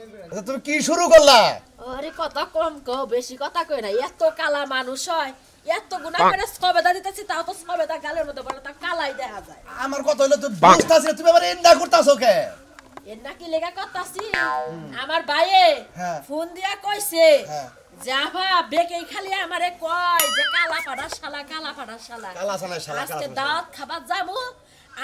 আচ্ছা তুমি কি শুরু করলা? আরে কথা কম কও, বেশি কথা কই না। এত কালা মানুষ হয়, এত গুনাহ করে সবেদা দিতেছি, তাও তো সবেদা গালের মধ্যে পড়ে, তা কালাই দেখা যায়। আমার কথা হইলো তুমি বুঝতাছ না, তুমি আবার এন্ডা করতাছো কে? এন্ডা কি লেগা করতাছি? আমার ভাইয়ে ফোন দিয়া কইছে, যাবা বেকেই খালি আমারে কয় যে কালা পাড়া শালা, কালা পাড়া শালা, কালা শালা শালা। আজকে দাওয়াত খাবার যাবো,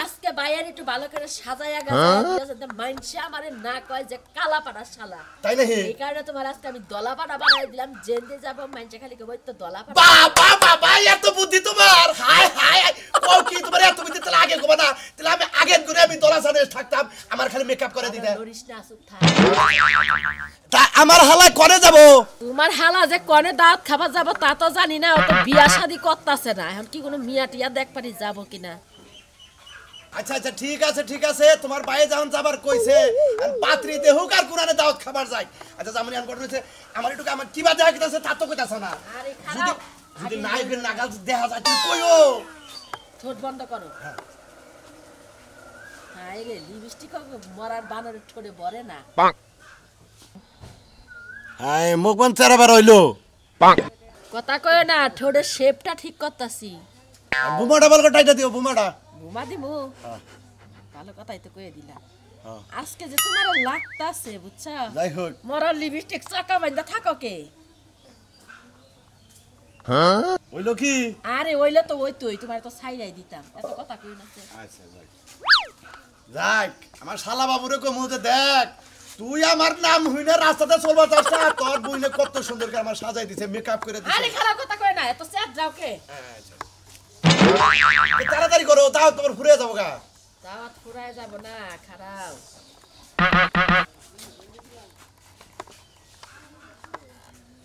আজকে বাইরে একটু ভালো করে সাজায়া গাজা যাতে মাইনসে আমারে না কয় যে কালা পাড়া শালা। তাই নাকি? এই কারণে তোমার আজকে আমি দলা পাড়া বানাই দিলাম, জেন্দে যাব মাইনসে খালি কই তো দলা পাড়া। বাবা বাবা এত বুদ্ধি তোমার! হাই হাই ও কি তোমার এত বুদ্ধি? তাহলে আগে কবা না, তাহলে আমি আগে করে আমি দলা সানে থাকতাম, আমার খালি মেকআপ করে দিতে। নরিস না সুপ থাক। তা আমার হালা করে যাব? তোমার হালা যে কোনে দাওয়াত খাবার যাব তা তো জানি না, ও তো বিয়া শাদি করতাছে না, এখন কি কোনো মিয়া টিয়া দেখ পারি যাব কিনা। আচ্ছা আচ্ছা ঠিক আছে ঠিক আছে, তোমার বাইরে যখন যাবার কইছে আর পাত্রী দেহুক আর কোরআনে দাওয়াত খাবার যাই। আচ্ছা জামনি আন করে হইছে আমার একটু আমার কিবা দেখা গেছে তা তো কইতাছ না। আরে খারাপ যদি নাইবের নাগাল দেখা যায় তুমি কইও। ঠোঁট বন্ধ করো। হাই রে, লিপস্টিক মরার বানরের ঠোঁটে ভরে না। হাই মুখ বন্ধ চারাবার হইলো। কথা কয় না, ঠোঁটের শেপটা ঠিক করতাছি। বুমাটা বলকে টাইটা দিও বুমাটা। বুমা দিমু? ভালো কথাই তো কয়ে দিলা। আজকে যে তোমার লাগতাছে বুঝছা, যাই হোক মরার লিপস্টিক চাকা বান্ধা থাকো কে? হইলো কি? আরে ওইলে তো ওই তুই তোমার তো ছাইরাই দিতাম, এত কথা কই না। আচ্ছা যাক যাক, আমার শালা বাবুরে কমু যে দেখ তুই আমার নাম হইনা রাস্তাতে চলবা চাস না, তোর বইনে কত সুন্দর করে আমার সাজাই দিছে, মেকআপ করে দিছে। আরে খারাপ কথা কই না, এত স্যাড যাও কে? আচ্ছা তাড়াতাড়ি করো, তাও তোমার ঘুরে যাবো গা। দাওয়াত ফুরায় যাব না, খারাপ।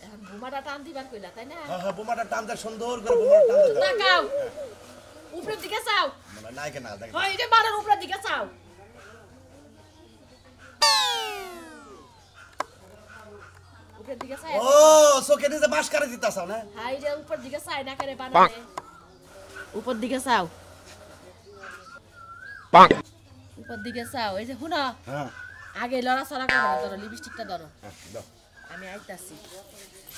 এখন বুমাটা টান দিবার কইলা তাই না? হ্যাঁ হ্যাঁ বোমাটা টান দে, সুন্দর করে বোমাটা টান দে। তাকাও উপরের দিকে চাও। মানে নাই কেন দেখ। হয় এই যে মারার উপরের দিকে চাও। উপরের দিকে চাই। ও চোখে দিতে বাস করে দিতাছ না? হাই রে উপর দিকে চাই না করে বানালে। উপর দিকে চাও। উপর দিকে চাও। এই যে হুনা, হ্যাঁ আগে লড়াছড়া করো না, ধরো লিপস্টিকটা ধরো। দাও আমি আইতাছি।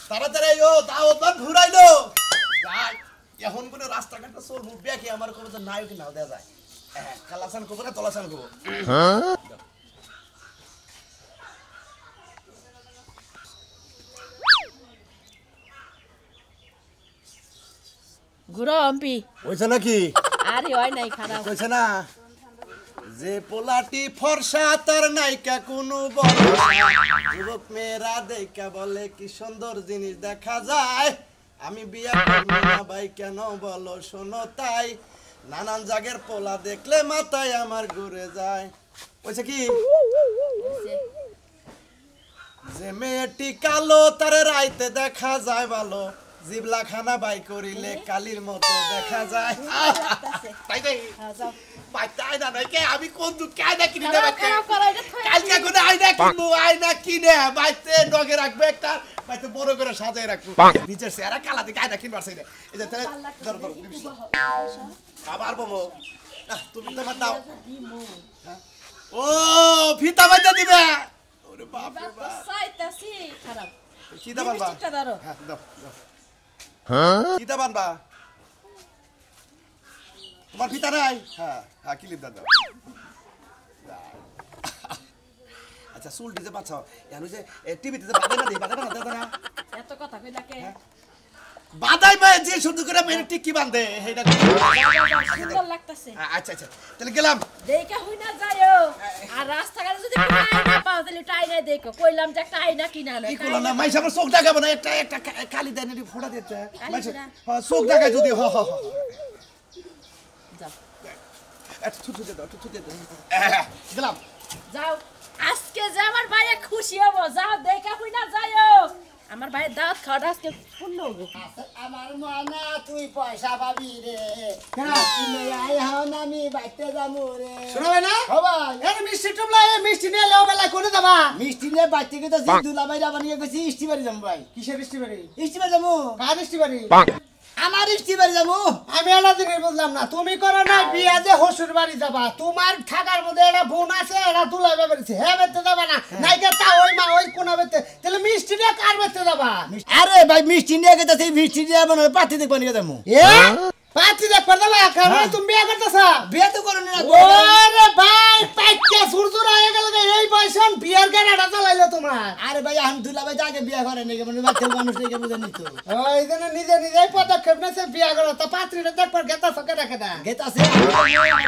তাড়াতাড়ি ও দাও তো ঘুরাইলো যাই। এখন কোন রাস্তাঘাটে চল মুখ দেখি আমার কোন তো নাই কি নাও দেয়া যায়। হ্যাঁ কালাসান করবো না তলাসান করবো। হ্যাঁ ঘুরো এমপি। কইছে নাকি? আরে হয় নাই খারাপ। কইছে না যে পোলাটি ফর্সা তার নাইকা কোনো বড় যুবক মেয়েরা দেখা বলে কি সুন্দর জিনিস দেখা যায়, আমি বিয়া করবো না ভাই কেন বলো শোনো তাই, নানান জায়গার পোলা দেখলে মাথায় আমার ঘুরে যায়। কইছে কি যে মেয়েটি কালো তারে রাইতে দেখা যায় ভালো, জিবলা খানা বাই করিলে কালির মতো দেখা যায়। তাই তাই পাইতাই না নাকি আমি কোন দুধ কায়দা কিনে দেব কালকে কোন আয়না কিনবো, আয়না কিনে বাইতে ডগে রাখবে একটা, বাইতে বড় করে সাজায় রাখবো, নিচের চেহারা কালা দিয়ে কায়দা কিনবার চাই না। এই যে তাহলে ধরো ধরো আবার বমো তুমি তো আমার দাও। ও ফিতা বাজা দিবে। ওরে বাপ রে বাপ চাইতাছি খারাপ। কি দা বানবা? লিপস্টিকটা ধরো। হ্যাঁ দাও দাও। হ্যাঁ কি দা বানবা? তোমার ফিতা নাই? হ্যাঁ হ্যাঁ ক্লিপ দাও। আচ্ছা চুল দিতে পারছো এনো যে টিভিতে যে বাঁধে না দেই বাঁধে না দাদা না এত কথা কইলা কে? বাঁধাই পায় যে শুধু করে মেরে টিকি বাঁধে এইটা সুন্দর লাগতাছে। আচ্ছা আচ্ছা তাহলে গেলাম। দেইকা হই না যাইও, আর রাস্তাঘাটে যদি কোনো আয়না পাও তাহলে একটু আয়না দেখো। কইলাম যে একটা আয়না কিনা আনো। কি করলাম না মাইশ আমার চোখ দেখাবো না, একটা একটা কালি দেন ফোড়া দিতে মাইশ হ্যাঁ চোখ দেখায় যদি হ হ হ যাও একটু ছুটে দাও একটু ছুটে দাও গেলাম। যাও আজকে যে আমার ভাইয়া খুশি হবো, যাও দেখা হই না যাইও। আমার ভাইয়ের দাওয়াত খাওয়াটা আজকে পূর্ণ হবে। আমার মনা তুই পয়সা পাবি রে, কিনে আই হন আমি বাইতে যামু রে। শুনবে না? হবাই এই মিষ্টি টুমলা এই মিষ্টি নিয়ে লেও বেলা কোনে যাবা? মিষ্টি নিয়ে বাইতে গেছে দুলা ভাই যাবা নিয়ে গেছি ইস্টিবাড়ি যাম ভাই। কিসের মিষ্টি বাড়ি? ইস্টিবাড়ি যামু। কার মিষ্টি বাড়ি? আমার ইস্টিবাড়ি যামু। আমি এলা দিনের বুঝলাম না। তুমি করো না বিয়া যে হসুর বাড়ি যাবা। তোমার থাকার মধ্যে একটা বোন আছে, একটা দুলা বেরিয়েছে। হ্যাঁ বেতে যাবা না। নাইকে তা ওই মা বেতে তাহলে মিষ্টি নিয়ে কার বেতে যাবা আরে ভাই মিষ্টি নিয়ে গেছে মিষ্টি দিয়ে মনে পাতি দেখবো নিয়ে যাবো পাতি দেখ পারবা কারণ তুমি বিয়ে করতেছা বিয়ে তো করো না ওরে ভাই পাইকা সুরসুর হয়ে গেল এই বয়সন বিয়ার গাড়াটা চালাইলো তোমার আরে ভাই আলহামদুলিল্লাহ ভাই আগে বিয়ে করে নাকি মানে বাচ্চা মানুষ নাকি বুঝে নিত ওই জন্য নিজে নিজেই পদক্ষেপ নেছে বিয়ে করো তো পাত্রীটা দেখবার গেতা সকে রাখে না গেতাছে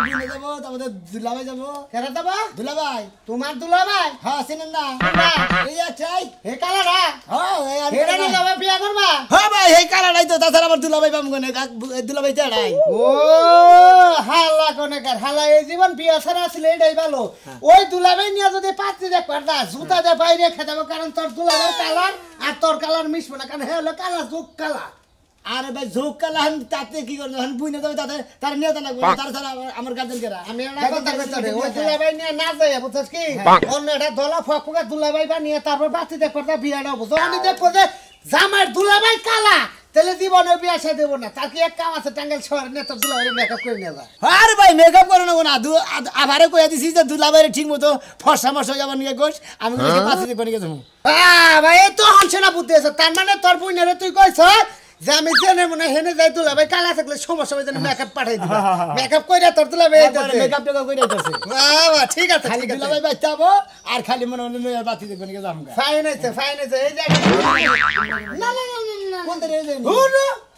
বিয়ে যাবো তারপরে দুলাভাই যাবো কেন দেবো দুলাভাই তোমার দুলাভাই হ্যাঁ চিনেন না এই আচ্ছাই হে কালারা হ্যাঁ হেরা নিয়ে যাবে বিয়ে করবা হ্যাঁ ভাই এই কালারাই তো তাছাড়া আমার দুলাভাই পাবো কেন দুলাভাই তেড়াই ও হালা কোনেকার হালা এই জীবন বিয়া ছাড়া আসলে এটাই ভালো ওই দুলাভাই নিয়ে যদি পাত্রী দেখ পারতা জুতা দে বাইরে খেতে হবে কারণ তোর দুলাভাই কালার আর তোর কালার মিশবে না কারণ হে হলো কালার যোগ কালার আরে ভাই ঝোক কালা তাতে কি করবে বুঝে যাবে তাতে তার নিয়ে তো লাগবে তার ছাড়া আমার গার্জেন কেরা আমি একটা কথা কইতে রে ওই দুলাভাই নিয়ে না যায় বুঝছস কি অন্য এটা দলা ফকুকা দুলাভাই বা নিয়ে তারপর পাত্রী দেখ পারতা বিয়াটা হবো যখনই দেখবো যে জামার দুলাভাই কালা তাহলে জীবনে বিয়া সে দেবো না তার কি এক কাম আছে টাঙ্গাইল শহরে নিয়ে তোর দুলাভাই মেকআপ করে নিয়ে যায় আরে ভাই মেকআপ করে নেবো না আবারে কইয়া দিছি যে দুলাভাইরে ঠিক মতো ফর্সা মশা যাবার নিয়ে গোস আমি পাশে দেখবো নিয়ে যাবো ভাই এই তো হনছে না বুদ্ধি আছে তার মানে তোর বুইনারে তুই কইছ যে আমি জেনে মনে হেনে যাই দুলাভাই কালা থাকলে সমস্যা হবে যেন মেকআপ পাঠাই দিবা মেকআপ কইরা তোর দুলাভাই মেকআপ টেকআপ করে দিতেছে বাবা ঠিক আছে ঠিক আছে দুলাভাই বাচ্চা হবো আর খালি মনে হলো নয়া বাতি দেখবো নিয়ে যাবো ফাইন আছে এই যে না না না না কোন দিন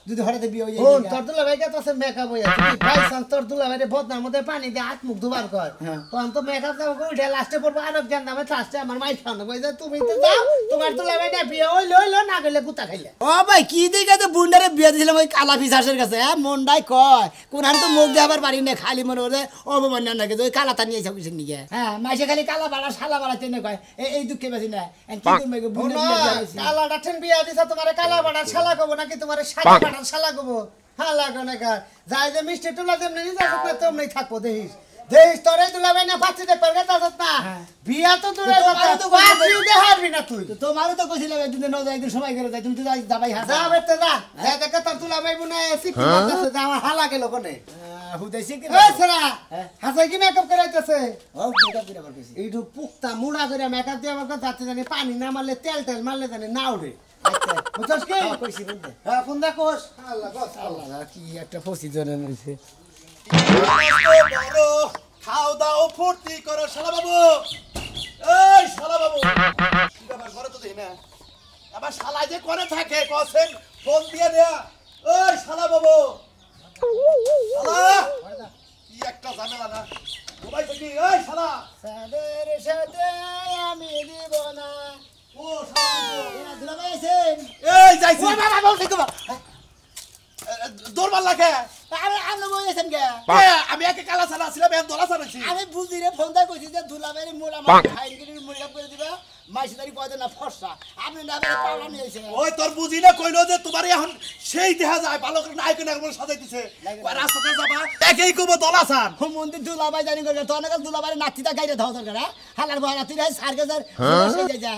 যদি হঠাৎ বিয়ে হয়ে হুন তোর দুলাভাই কে তো মেকআপ হইয়া ভাই সান তোর দুলাভাই রে বদনার মধ্যে পানি দিয়ে হাত মুখ ধুবার কর তখন তো মেকআপ দাও কই লাস্টে পড়বো আরব জান নামে লাস্টে আমার মাই খাওয়ানো কই যে তুমি তো যাও তোমার দুলাভাই না বিয়ে হইলো না গেলে গুতা খাইলে ও ভাই কি দিকে তো বুন্ডারে বিয়ে দিয়েছিলাম ওই কালা পিসাসের কাছে হ্যাঁ মনটাই কয় কোনহান তো মুখ দেবার পারি না খালি মনে করে অবমান্য নাকি ওই কালা তা নিয়ে কিছু নিয়ে হ্যাঁ মাসে খালি কালা বাড়া শালা বাড়া চেনে কয় এই দুঃখে বেশি না কি করবে কালা ডাঠেন বিয়ে দিছ তোমারে কালা বাড়া শালা কব নাকি তোমারে সাদা বাড়া শালা কব হালা কোনেকার যাই যে মিষ্টি টুলা যেমনি নিজে থাকবে তেমনি থাকবো দেখিস তোরে দুলাভাই না পাচ্ছি দেখ পারবে তা না বিয়া তো দূরে কথা তো পাচ্ছি দে হারবি না তুই তোমারও তো কইছিলাম একদিন ন একদিন সময় করে যাই তুমি তো যাবাই হা যা বেতে যা যা দেখে তোর দুলাভাই বনে সিপি করতেছে যা আমার হালা গেল কোনে হুদাইছি কি এই ছড়া হাসাই কি মেকআপ করাইতেছে ও মেকআপ করে করতেছি এইটু পুক্তা মুড়া করে মেকআপ দিয়ে আমার যাতে জানি পানি না মারলে তেল মারলে জানি না উঠে আচ্ছা বুঝছস কি কইছি বলতে হ্যাঁ ফোন দে কোস আল্লাহ বস আল্লাহ কি একটা ফসি জনের হইছে বড় খাও দাও ফুর্তি করো শালা বাবু এই শালা বাবু কি ব্যাপার করে তো দেখি না আবার শালা যে করে থাকে কসেন ফোন দিয়ে দেয়া ওই শালা বাবু শালা কি একটা ঝামেলা না মোবাইল থেকে এই শালা সাদের সাথে আমি দিব না ও শালা এরা দুলাভাই আছেন এই যাইছি ও বাবা বলছি তো দৌড় মারলা কে আমি বলেছেন কে আমি একে কালা ছাড়া ছিলাম এখন দোলা ছাড়াছি আমি বুঝি রে ফোন দা কইছি যে দুলাভাইরে মোলা মার খাইগিরি মুড়া করে দিবা মাইসদারি কয় না ফর্সা আপনি না বেরে পালা নিয়ে এসে ওই তোর বুঝি না কইলো যে তোমার এখন সেই দেখা যায় ভালো করে নায়ক নায়ক বলে সাজাই দিছে রাস্তাতে যাবা একেই কইবো দলা ছাড় ও মন্দির দুলাভাই জানি করে তো অনেক দুলাভাই নাতিটা গাইরে দাও দরকার হালার বড় নাতি রে সার্কেসের সেই যা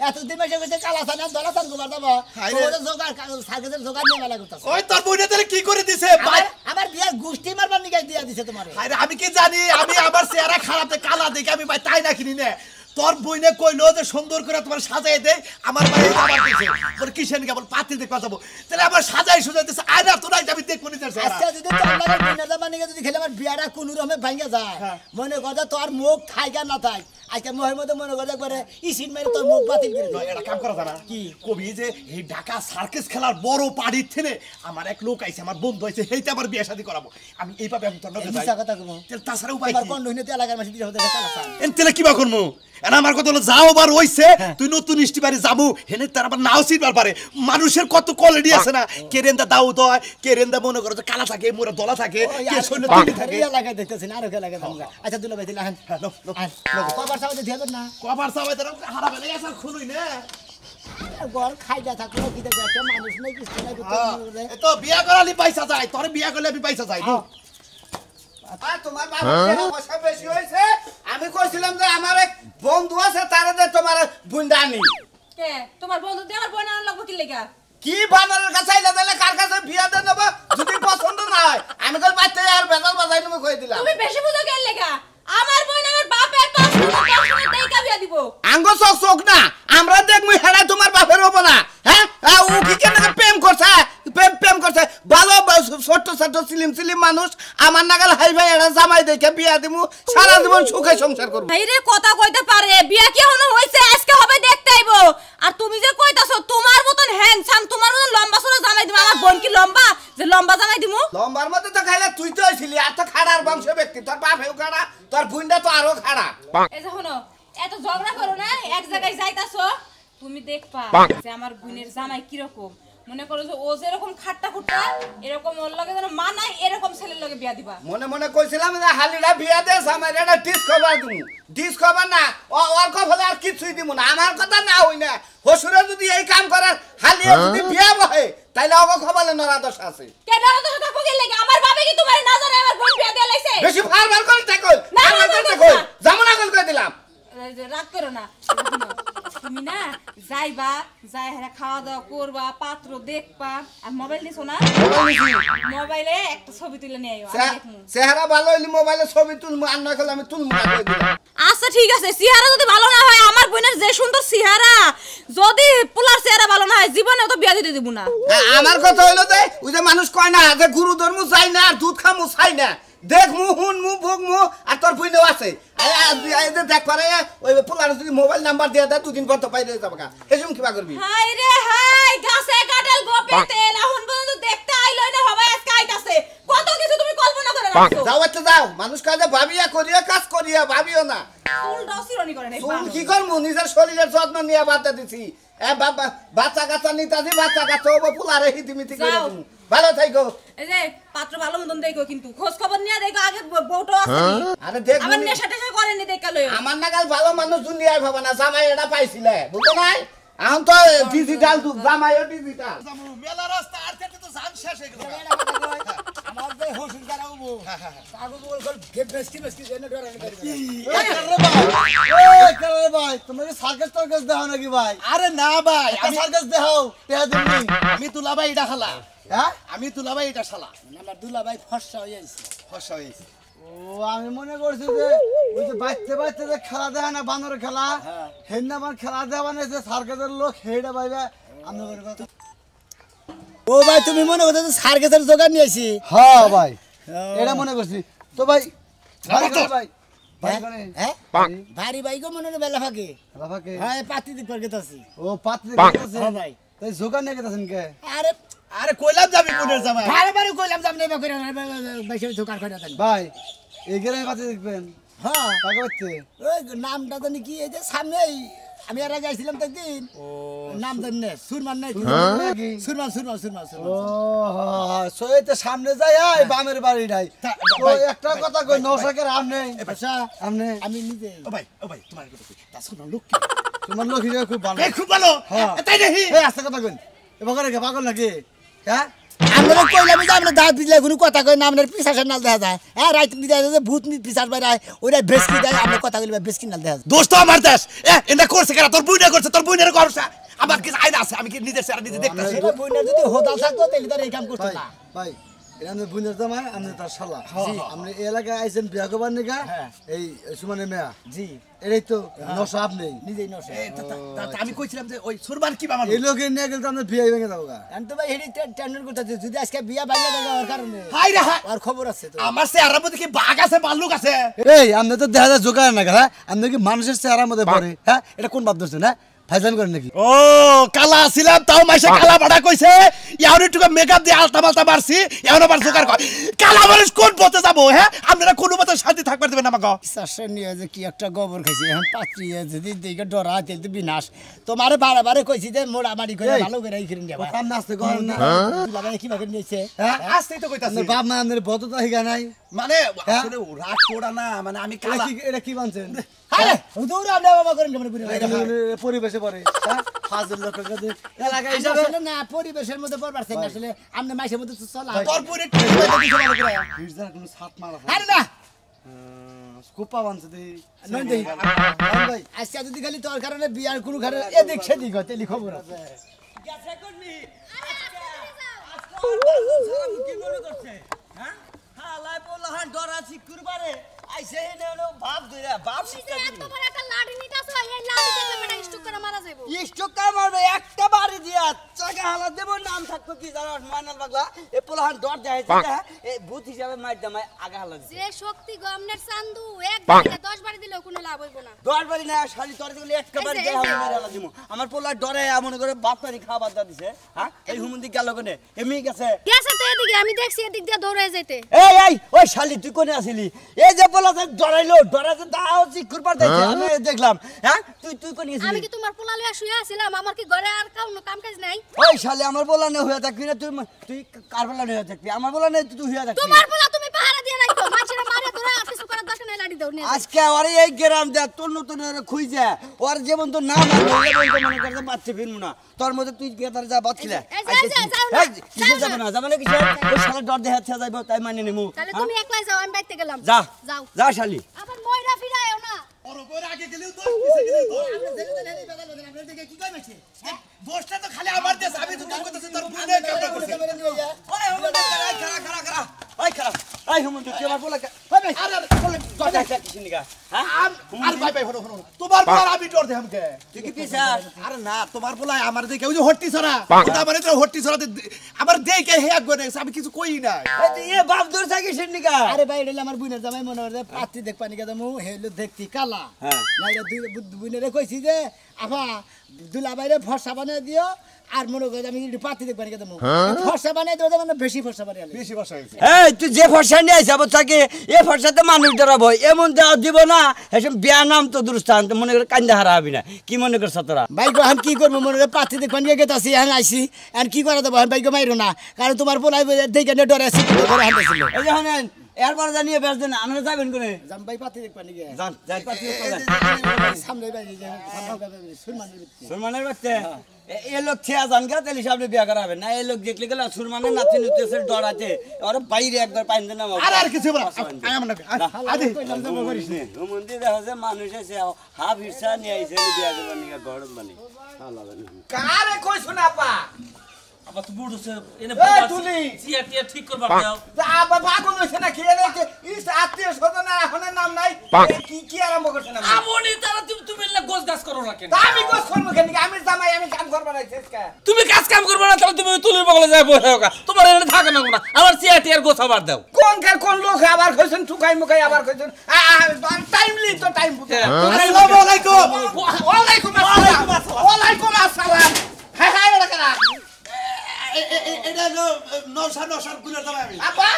এত দিন মাসে কইছে কালা ছানা দলা ছান গোবার দাও ওরে জোগাড় সার্কেসের জোগাড় নিয়ে মেলা করতেছ ওই তোর বইনে তাহলে কি করে দিছে আমার বিয়ার গুষ্টি মারবার নিয়ে দিয়া দিছে তোমারে আরে আমি কি জানি আমি আমার চেহারা খারাপ কালা দেখে আমি ভাই তাই না কিনি না তোর বইনে কইলো যে সুন্দর করে তোমার সাজাই দে আমার ভাই আবার দিছে তোর কিসেন কেবল পাতি দেখবা যাবো তাহলে আমার সাজাই সুজাই দিছে আয় না তোরাই যাবি দেখবো নি আচ্ছা যদি তোর লাগে দিনের মানে যদি খেলে আমার বিয়াটা কোন রকমে ভাঙা যায় মনে কথা তোর মুখ থাইগা না থাই আজকে মোহের মধ্যে মনে করে একবারে ইসিন মেরে তোর মুখ বাতিল করে নয় এটা কাম করা জানা কি কবি যে এই ঢাকা সার্কাস খেলার বড় পাড়ির থেকে আমার এক লোক আইছে আমার বন্ধু আইছে সেইটা আমার বিয়ে শাদী করাবো আমি এইভাবে আমি তোর নজর যাই কথা কমো তাছাড়া উপায় আমার কোন হইতে এলাকার মাঝে দিতে হতে কালা সান এনতেলে কিবা করমু এনা আমার কথা হলো যাও বার হইছে তুই নতুন ইস্টিবারে যাবো হেনে তার আবার নাও সিটবার পারে মানুষের কত কোয়ালিটি আছে না কেরেন্দা দাউদ হয় কেরেন্দা মনে করো যে কালা থাকে মোরা দলা থাকে কে শৈল থাকে এলাকায় দেখতেছেন আর ওকে এলাকায় থামগা আচ্ছা দুলাভাই দিলা হ্যাঁ কবার সাথে দিয়ে দেন না কবার সবাই তারা হারাবে না এসব খুলুই না ঘর খাইয়া থাকলো কি দেখো একটা মানুষ নাই কিছু নাই এ তো বিয়া করালি পয়সা যায় তোরে বিয়া করলে আমি পয়সা চাই তোমার বাবার পয়সা বেশি হয়েছে আমি কইছিলাম যে আমার এক বন্ধু আছে তারে যে তোমার বুন্ডানি কে তোমার বন্ধু দিয়ে আমার বই না লাগবো কি লেগা কি বানানোর কাছে আইলা দিলে কার কাছে বিয়া দেন দেব যদি পছন্দ না হয় আমি কল বাইতে আর বেজাল বাজাই নেব কই দিলাম তুমি বেশি বুঝো কেন লেগা আমার বই না আমার বাপের 5 টাকা দেই কা বিয়া দিব আঙ্গ চোখ চোখ না আমরা দেখমু হেরা তোমার বাপের হবো না হ্যাঁ ও কি কেন প্রেম করছে প্রেম করছে ভালো ছোট ছোট সিলিম সিলিম মানুষ আমার নাগাল হাই ভাই এরা জামাই দেখে বিয়া দিমু সারা জীবন সুখে সংসার করব এই রে কথা কইতে পারে বিয়া কি হনো হইছে আজকে হবে দেখতে আইবো আর তুমি যে কইতাছো তোমার মতন হ্যান্ডসাম তোমার মতন লম্বা সরো জামাই দিমু আমার বোন কি লম্বা যে লম্বা জামাই দিমু লম্বার মধ্যে তো খাইলে তুই তো হইছিলি আর তো খাড়ার বংশ ব্যক্তি তোর বাপ হেউ খাড়া তোর বুইন্ডা তো আরো খাড়া এই যে শোনো এত ঝগড়া করো না এক জায়গায় যাইতাছো তুমি দেখবা যে আমার বোনের জামাই কি রকম মনে করো যে ও যেরকম খাট্টা খুট্টা এরকম ওর লগে যেন মানাই এরকম ছেলের লগে বিয়া দিবা মনে মনে কইছিলাম যে হালিরা বিয়া দে আমার এটা ডিসকভার দিমু ডিসকভার না ওর কফলে আর কিছুই দিমু না আমার কথা না হই না হসুরে যদি এই কাম করার হালিয়া যদি বিয়া বহে তাইলে ওগো খবলে নরা দোষ আছে কেন তো কথা কইলে লাগি আমার বাবা কি তোমার না জানে আমার বোন বিয়া দিয়া লাইছে বেশি ফারবার করে থাকো না, আমার না, কাছে না, কই না। জামনা কল করে দিলাম রাগ করো না তুমি না যাইবা যাই হেরা খাওয়া দাওয়া করবা পাত্র দেখবা আর মোবাইল নিছো না মোবাইলে একটা ছবি তুলে নিয়ে আইও আমি দেখমু চেহারা ভালো হইলে মোবাইলে ছবি তুলমু আর না করলে আমি তুলমু না কই দিলাম আচ্ছা ঠিক আছে চেহারা যদি ভালো না হয় আমার বোনের যে সুন্দর চেহারা যদি পোলার চেহারা ভালো না হয় জীবনে তো বিয়া দিতে দিব না আমার কথা হইলো যে ওই যে মানুষ কয় না যে গুরু ধর্ম চাই না আর দুধ খামু চাই না দেখমু হুনমু ভোগমু আর তোর বুইনেও আছে দেখ পারে ওই পোলার যদি মোবাইল নাম্বার দিয়ে দেয় দুদিন পর তো পাই দিয়ে যাবো এসম কিবা করবি হাই রে হাই গাছে কাটাল গোপেতে এখন পর্যন্ত দেখতে আইলো না হবে আজকে আইতাছে কত কিছু তুমি কল্পনা করে রাখছো যাও একটা যাও মানুষ কাজে ভাবিয়া করিয়া কাজ করিয়া ভাবিও না চুলটাও চিরনি করে নাই চুল কি করমু নিজের শরীরের যত্ন নিয়ে বাদ দিছি বাচ্চা কাচ্চা নিতাছি বাচ্চা কাচ্চা হবো পোলারে হিতিমিতি করে যাও। দিমু ভালো থাইকো এই যে পাত্র ভালো মতন দেখো কিন্তু খোঁজ খবর নিয়ে দেখো আগে বউটো আছে আরে দেখ আমার নেশা টেশা করেনি দেখা লইও আমার নাগাল ভালো মানুষ দুনিয়ায় ভাবা না জামাই এটা পাইছিলে বুঝছো নাই এখন তো ডিজিটাল যুগ জামাইও ডিজিটাল মেলা রাস্তা আর থেকে তো জান শেষ হয়ে গেল আমার যে হসুন কারা হবো কাগজ বল কল গেট বেস্টি বেস্টি জেনে ডরে ভাই তোমার সার্কাস টার্কাস দেখাও নাকি ভাই আরে না ভাই আমি সার্কাস দেখাও টেহা দিমনি আমি তুলাবাই এটা খালা হ্যাঁ আমি তুলাবাই এটা শালা আমার দুলা ভাই ফর্সা হয়ে গেছে ফসা হয়েছে ও আমি মনে করছি যে ওই যে বাচ্চা বাচ্চা যে খেলা দেয় না বানর খেলা হেন আমার খেলা দেওয়া বানাইছে সার্কাসের লোক হেডা ভাইবা আমি মনে করছি ও ভাই তুমি মনে করছো সার্কাসের জোগাড় নিয়েছি হ্যাঁ ভাই এটা মনে করছি তো ভাই ভাই ভাই ভাই কোনে হ্যাঁ ভারী বাইকও মনে হয় বেলা ফাঁকে রাফাকে হ্যাঁ পাতি দিক করে গেতাছি ও পাত্রী দেখতেছে হ্যাঁ ভাই তাই জোগাড় নিয়ে গেছেন কে আরে আরে কইলাম যাবি কোনের জামাই বারে বারে কইলাম যে আপনি করে বেশি জোগাড় করে দেন ভাই এই গ্রামে পাত্রী দেখবেন হ্যাঁ কাকে হচ্ছে ওই নামটা জানি কি এই যে সামনেই আমি আর আগে আইছিলাম তো একদিন নাম জানি না সুরমান নাই নাকি? সুরমান সুরমান সুরমান ও সুরমান সইতে সামনে যাই এই বামের বাড়িটাই ও ভাই, একটা কথা কই নশাকের আম নেই আচ্ছা আমনে আমি নিজে ও ভাই তোমার কথা কই তা শোনো লোক তোমার লোক হিসেবে খুব ভালো এই খুব ভালো হ্যাঁ। তাই দেখি এই আস্তে কথা কই এবার কে পাগল নাকি হ্যাঁ আমরা কইলাম যে আমরা দাঁত দিলে কোনো কথা কই না আপনার পিছাসের নাল দেখা যায় হ্যাঁ রাইত দিতে যে ভূত পিছাস বাইরে হয় ওইটা বেশকি দেয় আমরা কথা কইলে বেশকি নাল দেখা যায় দোস্ত আমার দেশ এটা করছে কেন তোর বুইনা করছে তোর বুইনের করছে আমার কি আইনা আছে আমি কি নিজের সারা নিজে দেখতাছি এটা বইনা যদি হোদাল থাকতো তাহলে তার এই কাম করতো ভাই না ভাই এটা আমাদের বোনের জামাই আপনি তার শালা আপনি এই এলাকায় আইছেন বিয়া করবার নিকা হ্যাঁ। এই সুমানের মেয়া জি এটাই তো নশা আপনি নিজেই নসে আমি কইছিলাম যে ওই সুরবান কি বাবা এই লোকের নিয়ে গেলে তো আপনার বিয়ে ভেঙে যাবো গা আমি তো ভাই হেডি টেন্ডার করতেছি যদি আজকে বিয়া বাইরে দেওয়ার কারণে হাই রে হাই আর খবর আছে তো আমার চেহারার মধ্যে কি বাঘ আছে ভাল্লুক আছে এই আপনি তো দেখা যায় জোগাড় না হ্যাঁ আপনি কি মানুষের চেহারার মধ্যে পড়ে হ্যাঁ এটা কোন ভাব ধরছেন হ্যাঁ ফাইজান করেন নাকি ও কালা ছিলাম তাও মাইসে কালা ভাড়া কইছে এখন একটু মেকআপ দিয়ে আলতা মালতা মারছি এখন আবার জোগাড় কর কালা মানুষ কোন পথে যাবো হ্যাঁ আপনারা কোনো মতে শান্তি থাকবার দেবেন আমাকে চাষের নিয়ে যে কি একটা গোবর খাইছে এখন পাত্রী যদি দিকে ডরা তেলতে বিনাশ তোমারে বারে বারে কইছি যে মোড়ামারি করে ভালো করে এই কিনে যাবা কাম নাচতে করেন না লাগাই কি বাকি নিয়েছে হ্যাঁ আসতেই তো কইতাছি আপনার বাপ মা আপনার বদতা হিগা নাই মানে আসলে রাগ পোড়া না মানে আমি কালা এটা কি বানছেন আরে হুদুর আপনি বাবা করেন কেমন পুরি পরিবেশে পড়ে হ্যাঁ হাজার লোকের কাছে এলাকা হিসাবে আসলে না পরিবেশের মধ্যে পড়বার চাই না আসলে আপনি মাইসের মধ্যে তো চলা তোর পুরে কি দিছো ভালো করে হিজদার কোনো সাত মারা আরে না স্কুপা বানছে দেই নয় দেই ভাই আজকে যদি খালি তোর কারণে বিয়ার কোনো ঘরে এদিক সেদিক হয় তেলি খবর আছে এত বড় একটা লাঠি নিতাছো এই হালা দেব নাম থাকতো কি জানো মাইনাল পাগলা এ পোলাহান ডর দেখাইছে এই ভূত হিসাবে মাইর দামাই আগে হালা দিছে যে শক্তি গমনের চান্দু এক বাড়িতে 10 বাড়ি দিলেও কোনো লাভ হইব না 10 বাড়ি না শালি তোর দিলে এক কবার দেহ আমি মেরে হালা দিমু আমার পোলা ডরে মনে করে বাপারি খাবার দা দিছে হ্যাঁ এই হুমন্দি গেল কোনে এমনি গেছে গেছে তো এদিকে আমি দেখছি এদিক দিয়ে দৌড়ে যাইতে এই ওই শালি তুই কোনে আসিলি এই যে পোলা ডরাইলো ডরাতে দাও চিকুর পার দেখে আমি দেখলাম হ্যাঁ তুই কোনে আমি আসিলি কি তোমার পোলা লইয়া শুয়ে আছিলাম আমার কি ঘরে আর কোনো কাম কাজ নাই ওই শালি আমার পোলা নে হয়ে থাকবি না তুই কার পোলা নে হয়ে থাকবি আমার পোলা নে তুই হয়ে থাকবি তোমার পোলা তুমি পাহারা দিয়ে রাখো মাছেরা মারে ধরে কিছু করার দরকার নাই লাড়ি দাও নিয়ে আজকে আরে এই গ্রাম দে তোর নতুন খুঁজে ওর যেমন তো নাম মনে করতে পারছে ফিরমু না তোর মধ্যে তুই গেতার যা বাদ খিলা কিসে যাবে না যাবে না কিসে ওই শালা ডর দেখাচ্ছে যাইব তাই মানে নিমু তাহলে তুমি একলাই যাও আমি বাইতে গেলাম যা যাও যা শালি আবার ময়রা ফিরায়ও না ওর উপরে আগে গেলেও তো পিছে গেলেও তো আপনার দিকে কি কই মাছে দোষটা তো খালি আমার দেশ আমি তো তোর কথা তোর বুনে কামটা করছি ওই হুমন্দ খারা ওই খারা ওই হুমন্দ তুই আমার বলা আরে ডর দেখাচ্ছে কিসে নিগা হ্যাঁ আর ভাই ভাই হলো তোমার বলার আমি ডর দেখাম কে তুই কি পিছে আরে না তোমার বলাই আমার দেখে ওই যে হট্টি ছড়া ওটা মানে তো হট্টি ছড়াতে আমার দেখে হে এক গনে আমি কিছু কই না এ বাপ দূর থেকে কিসে নিগা আরে ভাই এটা আমার বুইনের জামাই মনে হয় পাত্রী দেখ পানি কেদা মু হেলো দেখতি কালা হ্যাঁ। নাইলে বুইনেরে কইছি যে আফা দুলা বাইরে ফর্সা বানিয়ে দিও আর মনে করে আমি একটু পাত্রী দেখ পানি কেদা মু ফর্সা বানিয়ে দিও মানে বেশি ফর্সা বানিয়ে বেশি বসা হইছে এই তুই যে ফর্সা নিয়ে আইছ আবার থাকে এ ফর্সাতে মানুষ ডরাবো এমন দেওয়া দিব না এসব বিয়া নাম তো দুরস্থান মনে করে কান্দা হারা হবি না কি মনে করছ তোরা ভাই গো আমি কি করবো মনে করে পাত্রী দেখ পানি গেতাছি এখন আইছি এখন কি করে দেবো ভাই গো মাইরো না কারণ তোমার বলাই দেখে ডরে আছি করে হাঁটেছিল এই যে হনেন এরপর জানিয়ে বেশ দেন আমরা যাবেন কোনে জাম ভাই পাত্রী দেখ পানি গে যান যাই পাতি সামনে ভাই সুরমানের সুরমানের বাচ্চা এ লোক ছেয়া জান গা তাহলে সামনে বিয়া করাবেন না এই লোক দেখলে গেলে সুরমানের নাতি নুতেছে ডরাতে ওর বাইরে একবার পাইন দেন আর কিছু বলা আই আমার না আদি মন্দির দেখা যায় মানুষ আছে হাফ হিরসা নিয়ে আইছে বিয়া করবার নিয়ে গরম মানে কারে কইছ না আপা আবার তো বুড়ো সে এনে এই তুলি চিয়া টিয়া ঠিক করবা দাও আপা পাগল হইছে না খেয়ে রেখে ইস আত্মীয় স্বজন এখন নাম নাই কি কি আরম্ভ করছ না আমনি তারা তুমি না গোছ গাছ করো না কেন তা আমি গোছ করব কেন আমি জামাই আমি কাম করব না ছেসকা তুমি কাজ কাম করবে না তাহলে তুমি তুলির বগলে যাই বসে হোক তোমার এনে থাকে না না আবার চিয়া টিয়ার গোছ আবার দাও কোন লোক আবার কইছেন ঠুকাই মুকাই আবার কইছেন টাইমলি তো টাইম বুঝে আসসালামু আলাইকুম ওয়ালাইকুম আসসালাম ওয়ালাইকুম আসসালাম হাই হাই রাখা এটা নৌসার গুলের দাম আমি আপা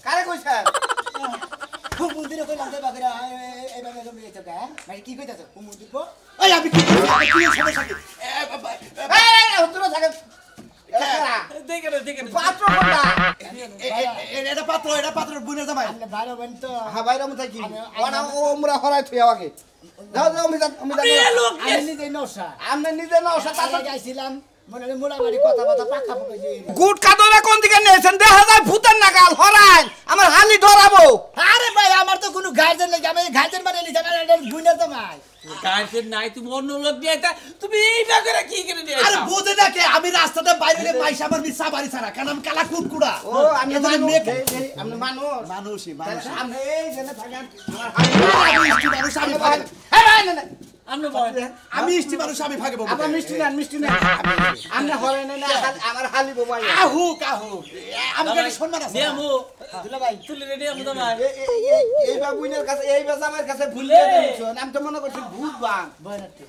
কারে কইছা মন্দিরে কইলাম যে বাগরা এইভাবে জমি গেছে কা ভাই কি কইতাছ মন্দির কো এই আমি কি করি কি সমস্যা কি এই হুতুরা থাকে দেখে পাত্র কোনটা এটা পাত্র বুনের জামাই আপনি ভালো বন তো হ্যাঁ বাইরে মত কি ওনা ওমরা হরাই থুই আমাকে যাও আমি লোক আমি নিজে নৌসা আমনে নিজে না ওসা তাতে গাইছিলাম মনে হয় মোড়ামাড়ি কথা পাকা পকাইছি গুট কাদরা কোন দিকে নেছেন দেখা যায় ভূতের নাগাল হরাই আমার হালি ধরাবো আরে ভাই আমার তো কোনো গার্জেন লাগে আমি গার্জেন মানে নিছে না এটা বুইনা তো ভাই গাইছে নাই তুমি অন্য লোক দিয়ে তুমি এইটা করে কি করে দিয়ে আরে বুঝে না কে আমি রাস্তাতে বাইরে মাইসা আমার মিছা বাড়ি ছাড়া কারণ আমি কালা কুটকুড়া ও আমি আমি মানুষ মানুষই মানুষ আমি এই জেনে থাকেন আমি ইষ্টি মানুষ আমি ভাগে এই ভাই না আমরা বল আমি ইষ্টি মানুষ আমি ভাগে বলবো আবার মিষ্টি না আমরা হরাই না আমার হালি বাবাই আহু কাহু আমার কাছে সম্মান আছে নিয়ামু দুলা ভাই তুলি রেডি আমু তোমার এই বাবুইনের কাছে এই বাজামের কাছে ভুলে দিছন আমি তো মনে করছি ভূত বাং বয়নাতে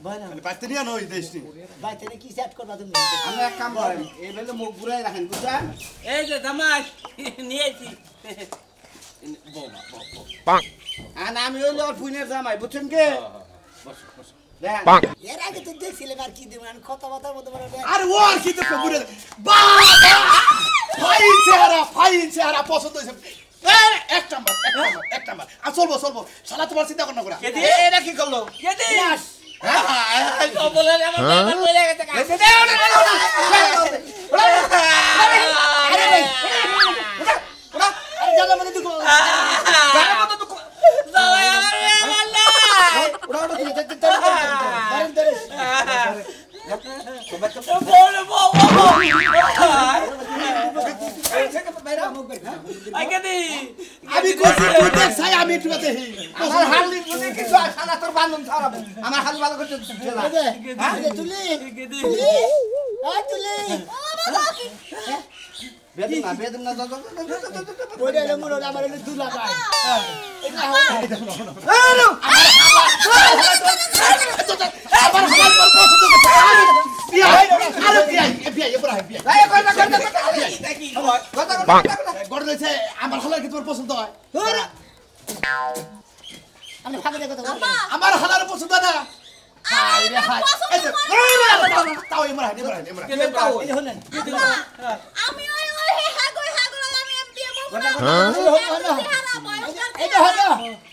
বয়না বাইতে নিয়ে নই দেশনি ভাই তাহলে কি সেট করবা তুমি আমরা এক কাম করেন এই বেলে মুখ ঘুরাই রাখেন বুঝছেন এই যে দামাই নিয়েছি বোমা আর আমি হইলো ওর ফুইনের জামাই বুঝছেন কে দেখেন এর আগে তো দেখছিলাম আর কি দেব আমি কথা বলতে বড় আরে ও আর কি তো বুড়ে বা ফাইন চেহারা পছন্দ হইছে এক নাম্বার আর চলবো শালা তোমার চিন্তা কর না করে এটা কি করলো কেদি হ্যাঁ তো বলে আমার বাবা বলে গেছে কাজ আরে ভাই আরে জানা মনে দুকো গায়ের মতো তো দাওয়াই আমার না ওরা ওরা এই যে ধরেন ধরেন বলে বাবা আই কেদি আমি কইছি তুই দেখ চাই আমি একটু দেখি আমার হালি বুঝে কিছু শালা তোর বান্ধব ছাড়াবো আমার হালি ভালো করতে এই যে তুলি কেদি তুলি এই তুলি বেদম না ওরে রে মোর আমার এনে দুলা ভাই আমার হলার কি তোমার পছন্দ হয় আমি ফাগরে কথা বলি আমার হলার পছন্দ না হাই রে হাই তাও ইমরা এই যে হলেন আমি ওই হাগো আমি বিয়ে করব এটা হলো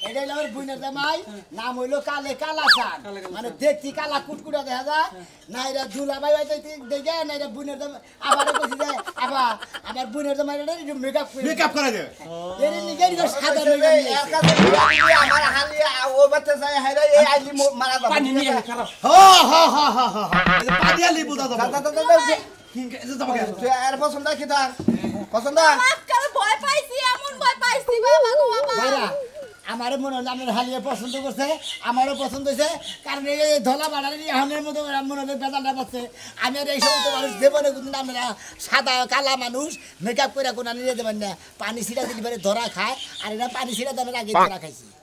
এটা হলো আমার বুইনের জামাই নাম হইলো কালে কালাসান মানে দেখছি কালা কুটকুটা দেখা যায় না এরা দুলাভাই হয়তো দেখে না এরা বুইনের জামাই আবারও কইছি যে আমার বুইনের জামাই এটা মেকআপ করে দে এর নিগের গো সাদা মেকআপ এর কাছে আমার হালিয়া ও বাচ্চা যায় হাইরা এই আইলি মারা দাও পানি নিয়ে খারাপ পানি আলি বুঝা যাবে কি তোমাকে আর পছন্দ কি তার পছন্দ আজকাল ভয় পাইছি এমন ভয় পাইছি বাবা গো বাবা ভাইরা আমারও মনে হলো আমার হালিয়া পছন্দ করছে আমারও পছন্দ হয়েছে কারণ এই ধলা বাড়ার এখনের মতো মনে হলে বেদালটা পাচ্ছে আমি আর এই সমস্ত মানুষ দেবো না কিন্তু আমরা সাদা কালা মানুষ মেকআপ করে কোনো নিয়ে দেবেন না পানি ছিটা দিলে ধরা খায় আর এরা পানি ছিটা দেওয়ার আগে ধরা খাইছি